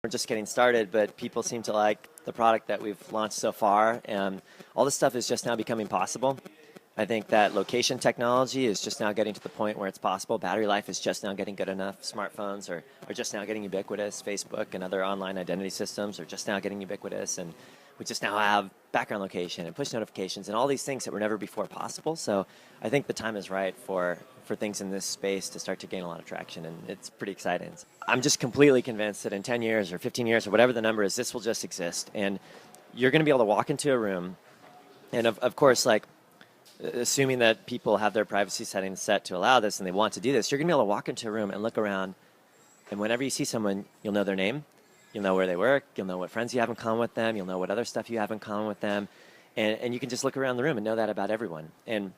We're just getting started, but people seem to like the product that we've launched so far, and all this stuff is just now becoming possible. I think that location technology is just now getting to the point where it's possible. Battery life is just now getting good enough. Smartphones are just now getting ubiquitous. Facebook and other online identity systems are just now getting ubiquitous, and we just now have background location and push notifications and all these things that were never before possible. So I think the time is right for things in this space to start to gain a lot of traction, and it's pretty exciting. I'm just completely convinced that in 10 years or 15 years or whatever the number is, this will just exist, and you're going to be able to walk into a room, and of course, like, assuming that people have their privacy settings set to allow this and they want to do this, you're going to be able to walk into a room and look around, and whenever you see someone, you'll know their name, you'll know where they work, you'll know what friends you have in common with them, you'll know what other stuff you have in common with them, and you can just look around the room and know that about everyone. And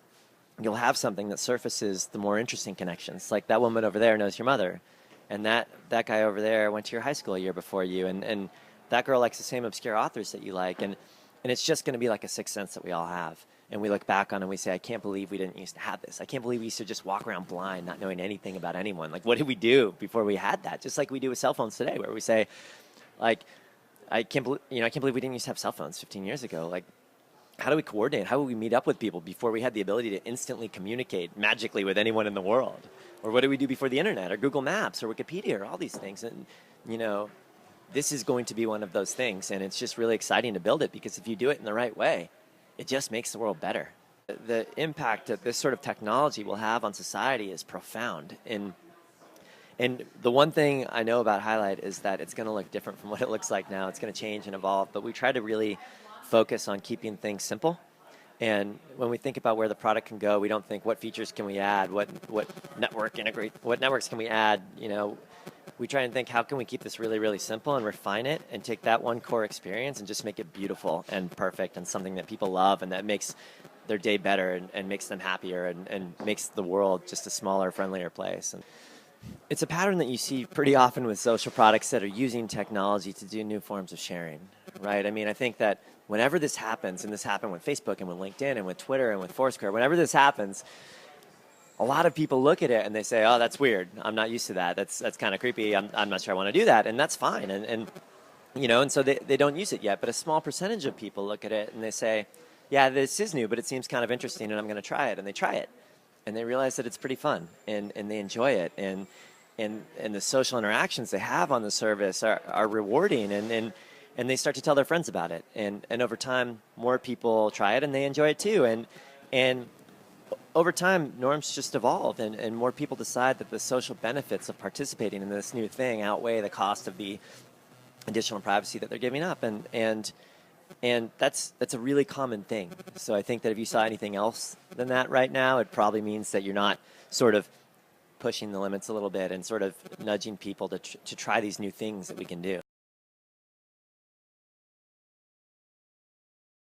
you'll have something that surfaces the more interesting connections. Like that woman over there knows your mother, and that guy over there went to your high school a year before you, and that girl likes the same obscure authors that you like, and it's just going to be like a sixth sense that we all have. And we look back on it and we say, I can't believe we didn't used to have this. I can't believe we used to just walk around blind, not knowing anything about anyone. Like, what did we do before we had that? Just like we do with cell phones today, where we say, like, I can't believe we didn't used to have cell phones 15 years ago. Like, how do we coordinate? How do we meet up with people before we had the ability to instantly communicate magically with anyone in the world? Or what did we do before the internet, or Google Maps, or Wikipedia, or all these things? And, this is going to be one of those things, and it's just really exciting to build it, because if you do it in the right way, it just makes the world better. The impact that this sort of technology will have on society is profound. And the one thing I know about Highlight is that it's going to look different from what it looks like now. It's going to change and evolve, but we try to really focus on keeping things simple. And when we think about where the product can go, we don't think what features can we add, what networks can we add. We try and think, how can we keep this really, really simple and refine it and take that one core experience and just make it beautiful and perfect and something that people love and that makes their day better and makes them happier and makes the world just a smaller, friendlier place. And it's a pattern that you see pretty often with social products that are using technology to do new forms of sharing, right? I mean, I think that whenever this happens, and this happened with Facebook and with LinkedIn and with Twitter and with Foursquare, whenever this happens, a lot of people look at it and they say, oh, that's weird. I'm not used to that. That's kind of creepy. I'm not sure I want to do that. And that's fine. And so they don't use it yet. But a small percentage of people look at it and they say, yeah, this is new, but it seems kind of interesting and I'm going to try it. And they try it. And they realize that it's pretty fun and they enjoy it. And the social interactions they have on the service are rewarding, and they start to tell their friends about it. And over time, more people try it and they enjoy it too. And over time, norms just evolve, and more people decide that the social benefits of participating in this new thing outweigh the cost of the additional privacy that they're giving up, and that's a really common thing. So I think that if you saw anything else than that right now, it probably means that you're not sort of pushing the limits a little bit and sort of nudging people to try these new things that we can do.